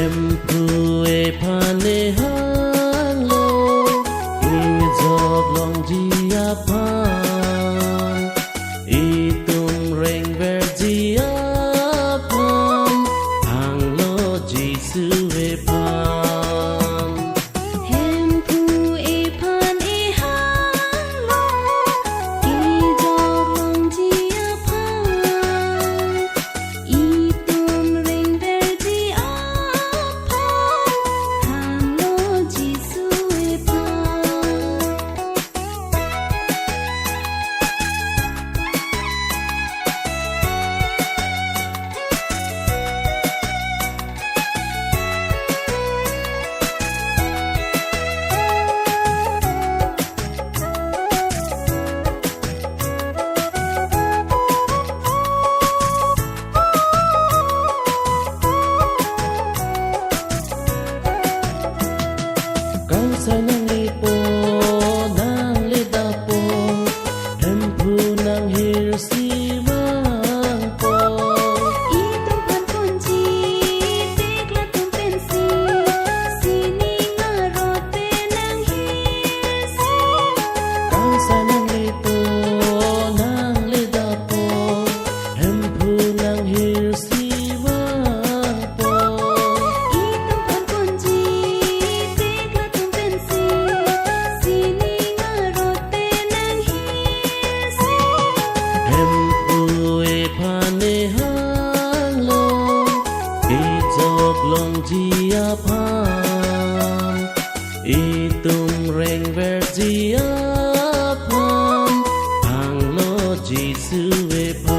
Hemphu Ephan Ehanglo Izog long Ephan Itum reng verdi Ephan Ehanglo Jisu Ephan Hemphu Ephan Ehanglo Izog long Ephan Itum reng verdi Ephan Ehanglo Jisu Sa nang lipo, nang lidapo Hemphu nang hirsimang po Itum pan kunci Tikla tum pensi Sini ngarote nang hirsi Kang sa nang lipo, nang lidapo Hemphu nang hirsimang po Itum pan kunci Tikla tum pensi Sini ngarote nang hirsi Hemphu Ephan Ehanglo Izog long Ephan Itum reng verdi Ephan Ehanglo Jisu Ephan